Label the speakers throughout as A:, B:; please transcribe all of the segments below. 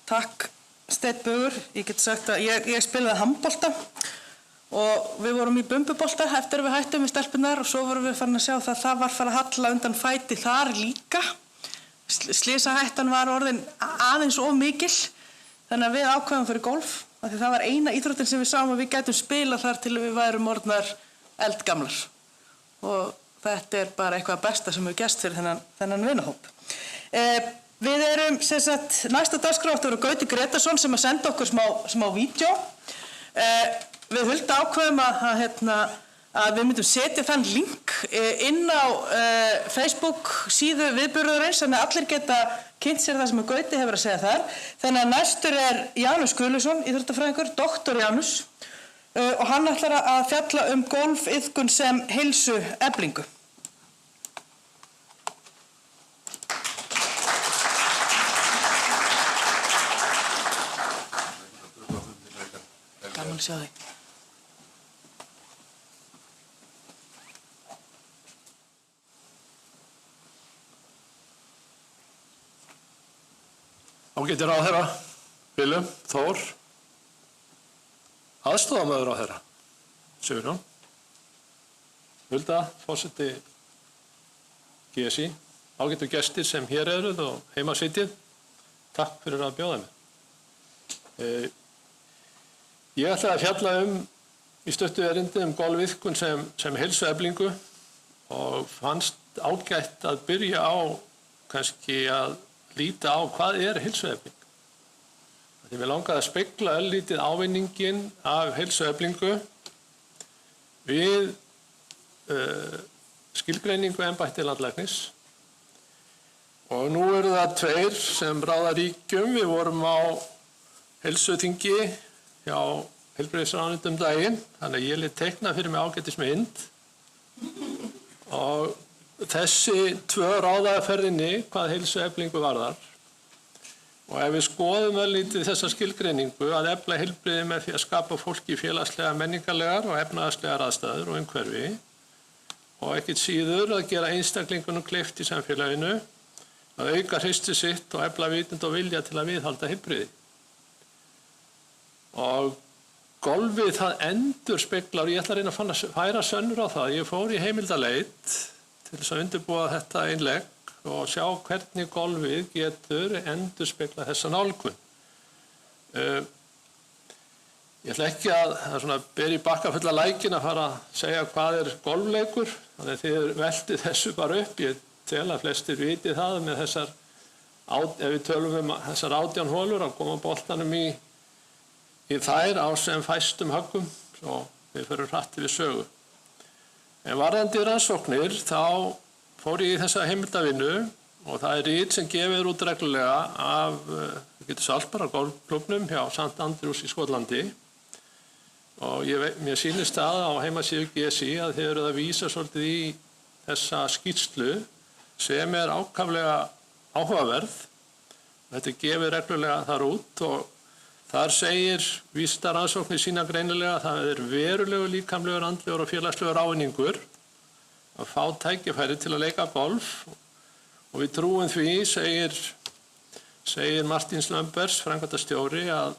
A: Takk, Steinn Bögur. Ég get sagt að ég spilaði handbolta og við vorum í bumbubolta eftir að við hættum við stelpunar og svo vorum við farin að sjá það var farið að halla undan fæti þar líka. Slysahættan var orðin aðeins of mikil, þannig að við ákveðum fyrir golf, af því það var eina íþróttin sem við sáum að við gætum spilað þar til við værum orðnar eldgamlar. Og þetta bara eitthvað besta sem við gerst fyrir þennan vinahóp. Við erum, næsta dagskrá átti að vera Gauti Gretarsson sem að senda okkur smá vídeó. Við Hulda ákveðum að við myndum setja þann link inn á Facebook síðu viðburðarins, þannig að allir geta kynnt sér það sem að Gauti hefur að segja þar. Þannig að næstur Janus Guðlusson, íþróttafræðingur, doktor Janus, og hann ætlar að fjalla golfiðkun sem heilsueflingu. Gaman að sjá þig.
B: Ágæti ráðherra, Willum, Þór, aðstofamaður ráðherra, Sigurjón, Hulda, forseti GSI, ágætu gestir sem hér eruð og heima sitjið, takk fyrir að bjóða mig. Ég ætla að fjalla í stuttu erindi golfiðkun sem heilsueflingu og fannst ágætt að byrja á kannski að líta á hvað heilsuefling. Því mér langaði að spegla örlítið ávinninginn af heilsueflingu við skilgreiningu embætti landlæknis. Og nú eru það tveir sem ráða ríkjum. Við vorum á heilsuþingi hjá heilbrigðisráðuneytinu daginn, þannig að ég lét teikna fyrir mig ágætismynd og þessi tvö ráðaferðinni hvað heilsueflingu varðar. Og ef við skoðum örlítið þessa skilgreiningu að efla heilbrigði með því að skapa fólki félagslega, menningarlegar og efnahagslegar aðstæður og umhverfi og ekkert síður að gera einstaklingunum kleift í samfélaginu að auka hreysti sitt og efla vitund og vilja til að viðhalda heilbrigði. Og golfið það endurspeglar, og ég ætla að reyna að færa sönnur á það. Ég fór í heimildaleit til þess að undirbúa þetta innlegg og sjá hvernig golfið getur endurspegla þessa nálgun. Ég ætla ekki að bera í bakka fulla lækin að fara að segja hvað golfleikur, þannig að þið veltið þessu bara upp. Ég tel að flestir viti það með þessar, ef við tölum þessar 18 holur að koma boltanum í þær á sem fæstum höggum, svo við förum hratt við sögu. En varðandi rannsóknir, þá fór ég í þessa heimildavinnu og það rit sem gefið út reglulega af, við getum sagt bara, golfklúbbnum hjá St. Andrews í Skotlandi. Og mér sýnist það á heimasíðu GSI að þið eruð að vísa svolítið í þessa skýrslu sem ákaflega áhugaverð. Þetta gefið reglulega þar út og þar segir vísindarannsóknir sína greinilega að það verulegu líkamlegur, andlegur og félagslegur ávinningur að fá tækifæri til að leika golf og við trúum því, segir Martin Slömbers, framkvæmdastjóri, að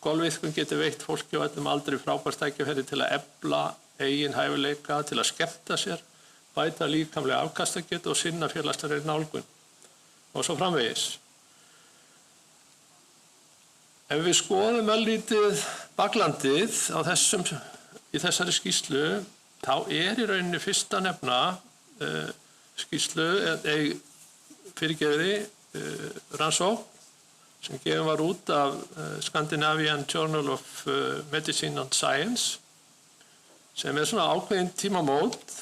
B: golfiðkun geti veitt fólki á öllum aldri frábært tækifæri til að efla eigin hæfileika, til að skemmta sér, bæta líkamlega afkastagetu og sinna félagslegri nálgun og svo framvegis. Ef við skoðum örlítið baklandið í þessari skýrslu, þá í rauninni fyrst að nefna skýrslu, rannsókn sem gefin var út af Scandinavian Journal of Medicine and Science, sem svona ákveðin tímamót,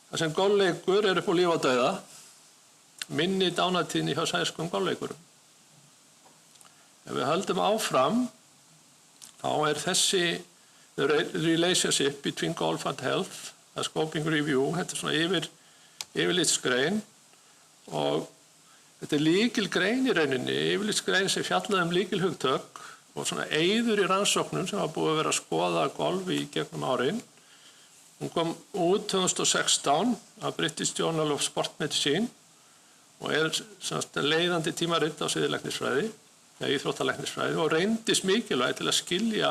B: þar sem golfleikur upp á líf og dauða, minni dánartíðni hjá sænskum golfleikurum. Ef við höldum áfram, þá þessi the relationship between golf and health, a scoping review, þetta svona yfirlitsgrein og þetta lykilgrein í rauninni, yfirlitsgrein sem fjallaði lykilhugtök og svona eyður í rannsóknum sem var búið að vera að skoða golf í gegnum árin. Hún kom út 2016 af British Journal of Sport Medicine og leiðandi tímaritt á siðlæknisfræði. íþróttalæknisfræði og reyndist mikilvæg til að skilja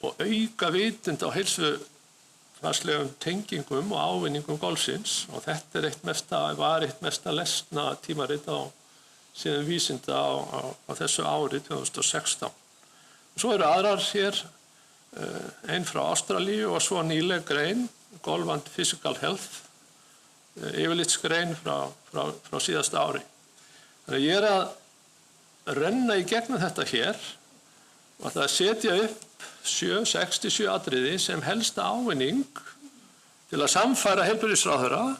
B: og auka vitund á heilsufarslegum tengingum og ávinningum golfsins og þetta var eitt mesta lesna tímarit á síðan vísinda á þessu ári 2016. Svo eru aðrar hér, einn frá Ástralíu og svo nýleg grein, Golf and Physical Health, yfirlitsgrein frá síðasta ári. Þannig ég að renna í gegnum þetta hér og ætla að setja upp 67 atriði sem helsta ávinning til að samfæra heilbrigðisráðherra,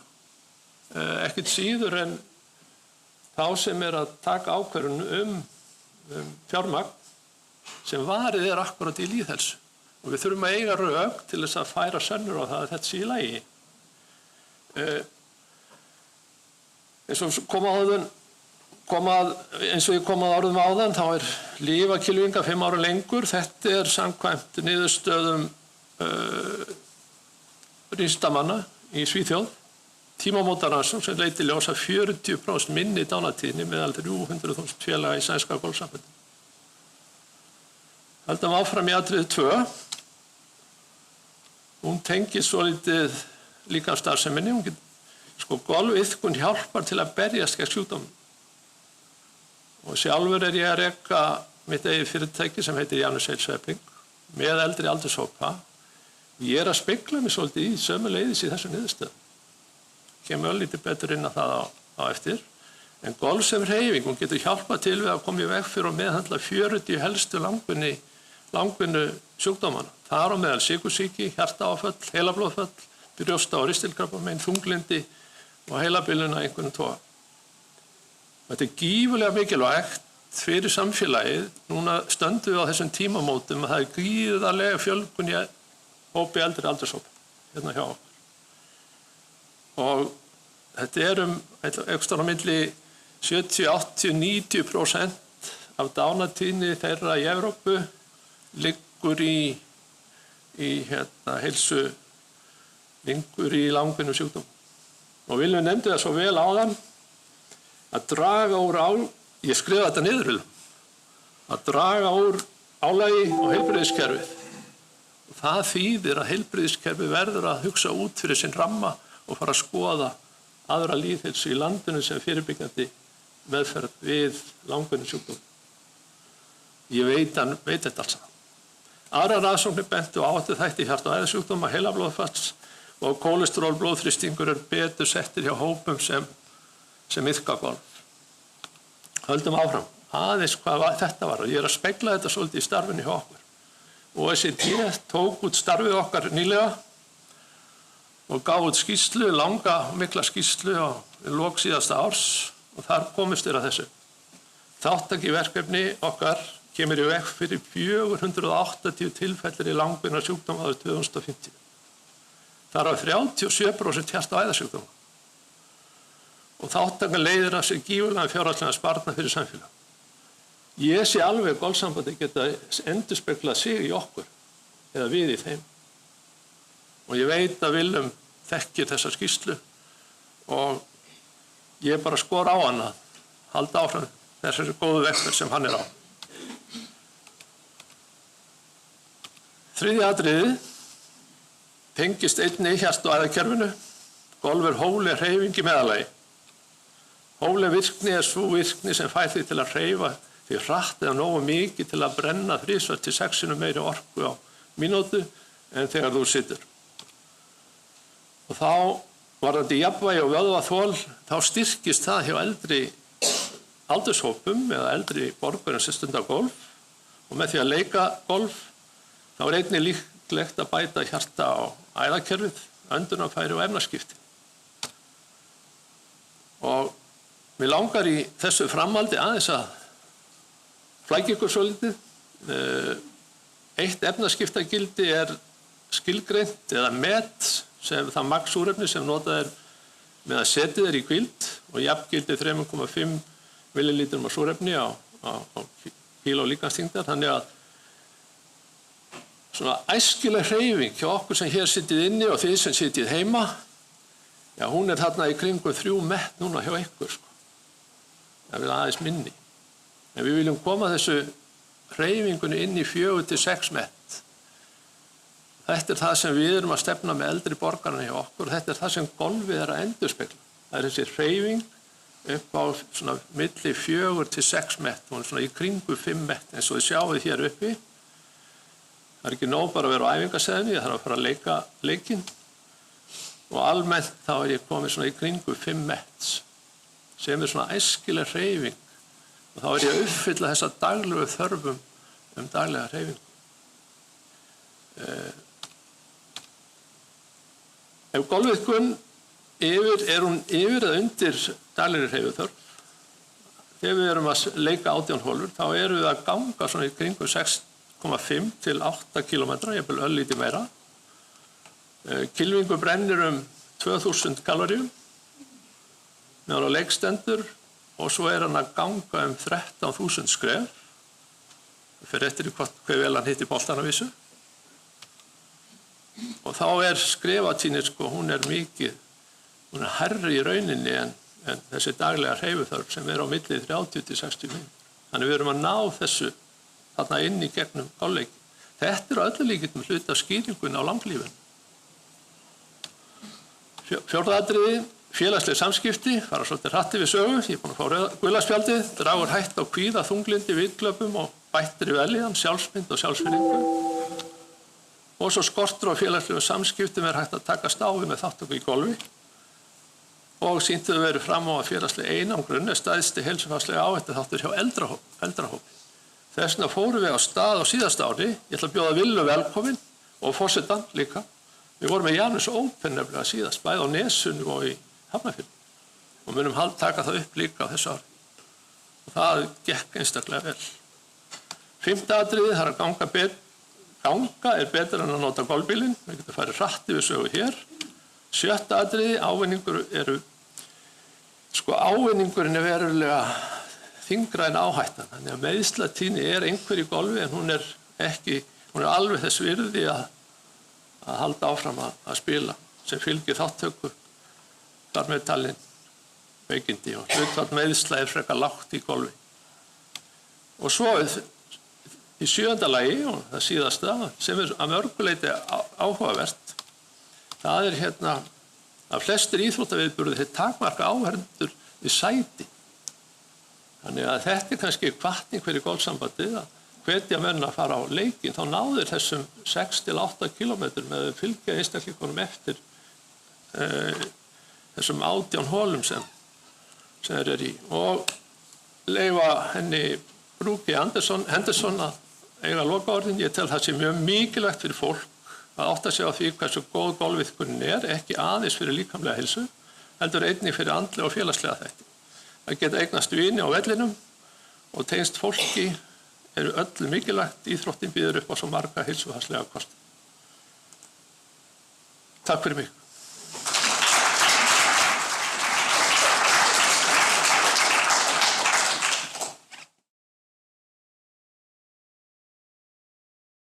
B: ekkert síður en þá sem að taka ákvörðun fjármagn sem varið akkurat í lýðheilsu. Og við þurfum að eiga rök til þess að færa sönnur á það að þetta sé í lagi. Eins og ég kom að orðum áðan, þá lyfjakylfingar 5 ára lengur. Þetta samkvæmt niðurstöðum vísindamanna í Svíþjóð. Tímamótarannsókn sem leiddi í ljós að 40% minni dánatíðni meðal 300.000 félaga í sænska golfsambandinu. Höldum áfram í atriði 2. Hún tengir svolítið líkamsstarfseminni. Golfiðkun hjálpar til að berjast gegn sjúkdómum. Og sjálfur ég að reka mitt eigið fyrirtæki sem heitir Janus Heilsuefling með eldri aldurshópa. Ég að spegla mig svolítið í sömuleiðis í þessu niðurstöðum. Kemur örlítið betur inn á það á eftir. En golf sem hreyfing, hún getur hjálpað til við að koma í veg fyrir og meðhandla 40 helstu langvinnu sjúkdómana. Þar á meðal sykursýki, hjartaáföll, heilablóðföll, brjósta- og ristilkrabbamein, þunglindi og heilabilun af einhvern toga. Þetta gífurlega mikilvægt fyrir samfélagið. Núna stöndum við á þessum tímamótum að það gríðarlega fjölgun í hópi eldri aldurshópa hérna hjá okkur. Og þetta einhvers staðar á milli 70, 80, 90% af dánatíðni þeirra í Evrópu liggur í heilsu, liggur í langvinnum sjúkdómum. Og Vilhelm nefndi það svo vel áðan að draga úr ég skrifa þetta niður, að draga úr álagi og heilbrigðiskerfið. Og það þýðir að heilbrigðiskerfið verður að hugsa út fyrir sinn ramma og fara að skoða aðra lýðheilsu í landinu sem fyrirbyggjandi meðferð við langvinnum sjúkdómum. Ég veit þetta alls. Aðrar rannsóknir bentu á þætti hjarta- og æðasjúkdóma, heilablóðfalls og kólesteról blóðþrýstingur betur settir hjá hópum sem iðka golf. Höldum áfram. Aðeins hvað þetta var. Ég að spegla þetta svolítið í starfinu hjá okkur. OECD tók út starfið okkar nýlega og gaf út skýrslu, langa og mikla skýrslu á lok síðasta árs og þar komist að þessu. Þátttaki verkefni okkar kemur í veg fyrir 480 tilfellir í langvinna sjúkdóma árið 2050. Þar af 37% hjarta- og æðasjúkdóma. Og þáttakan leiðir af sér gífurlegan fjárhagslegan sparnað fyrir samfélag. Ég sé alveg golfsambandi geta endurspeglað sig í okkur eða við í þeim. Og ég veit að Vilhelm þekkir þessa skýrslu og ég bara skora á hann að halda áfram þessari góðu vegferð sem hann á. Þriðja atriðið tengist einnig hjarta- og æðakerfinu. Golf hófleg hreyfing í meðallagi. Hófleg virkni svo virkni sem fær því til að hreyfa því hratt eða nógu mikið til að brenna 3 til 6 sinnum meiri orku á mínútu en þegar þú situr. Og þá varðandi jafnvægi og vöðvaþol, þá styrkist það hjá eldri aldurshópum eða eldri borgurum sem stunda golf og með því að leika golf þá einnig líklegt að bæta hjarta- og æðakerfið, öndunarfæri og efnaskipti. Og mér langar í þessu framhaldi aðeins að flækja ykkur svolítið. Eitt efnaskiptagildi skilgreint eða met sem það magnsúrefni sem notað með að setja í hvíld og jafngildi 3,5 millilítrum af súrefni á kíló líkamsþyngdar. Þannig að svona æskileg hreyfing hjá okkur sem hér sitið inni og þið sem sitið heima, já, hún þarna í kringum 3 met núna hjá ykkur, sko. Það vil aðeins minni. En við viljum koma þessu hreyfingunni inn í 4 til 6 met. Þetta það sem við erum að stefna með eldri borgarana hjá okkur og þetta það sem golfið að endurspegla. Það þessi hreyfing upp á svona milli 4 til 6 met, hún svona í kringu 5 met eins og þið sjáið hér uppi. Það ekki nóg bara að vera á æfingaseðinni, ég þarf að fara að leika leikinn og almennt þá ég komið svona í kringu 5 met sem svona æskileg hreyfing og þá ég að uppfylla þessa daglegu þörfum daglega hreyfingu. Ef golfiðkun er hún yfir eða undir daglegri hreyfiþörf, þegar við erum að leika 18 hólur, þá erum við að ganga svona í kringum 6,5 til 8 kilometra, jafnvel örlítið meira. Kylfingur brennir 2000 kaloríum meðan á leikstendur og svo hann að ganga 13.000 skref. Það fer eftir hve vel hann hitti boltan á vísu. Og þá skrefatíðnin hún mikið, hún hærri í rauninni en þessi daglega hreyfiþörf sem á milli 30 til 60 mínútur. Þannig við erum að ná þessu þarna inn í gegnum golfleiki. Þetta öllu líkindum hluti af skýringunni á langlífinu. 4. atriði, félagsleg samskipti, fara svolítið hratt yfir sögu. Ég búinn að fá gula spjaldið, dragur hætt á kvíða, þunglindi, vitglöpum og bættri velíðan, sjálfsmynd og sjálfsvirðingu. Og svo skortur á félagslegum samskiptum hægt að takast á við með þátttöku í golfi. Og sýndu þau verið fram á að félagsleg einangrun stæðsti heilsufarslega áhættuþáttur hjá eldrahópi. Þess vegna fórum við á stað á síðasta ári. Ég ætla að bjóða Villu velkomin og forsetann líka. Við vorum með Janus Open nefnilega síðast, bæði á Nesunu og í Hafnarfirði. Og munum taka það upp líka á þessu ári. Og það gekk einstaklega vel. 5. atriði, það að ganga betur en að nota golfbílinn. Við getum farið hratt yfir sögu hér. 7. atriði, ávinningurinn verulega þyngra en áhættan. Þannig að meiðslatíðni einhver í golfi en hún er alveg þess virði að halda áfram að spila sem fylgir þáttöku þar með talin veikindi og hlutfall meiðsla frekar lágt í golfi. Og svo í 7. lagi og það síðasta sem að mörguleiti áhugavert, það að flestir íþróttaviðburðir þeir takmarka áhorfendur við sæti. Þannig að þetta kannski hvatning fyrir golfsambandið að hvetja menn að fara á leikinn, þá náður þessum 6 til 8 kilometrum með að fylgja einstaklingunum eftir þessum 18 hólum sem þeir í. Og leyfa henni Brooke Henderson að eiga lokaorðin. Ég tel það sé mjög mikilvægt fyrir fólk að átta sig á því hversu góð golfiðkunin ekki aðeins fyrir líkamlega heilsu, heldur einnig fyrir andlega og félagslega þætti. Það geta eignast vini á vellinum og tengst fólki öllu mikilvægt. Íþróttin býður upp á svo marga heilsufarslega kosti. Takk fyrir mig.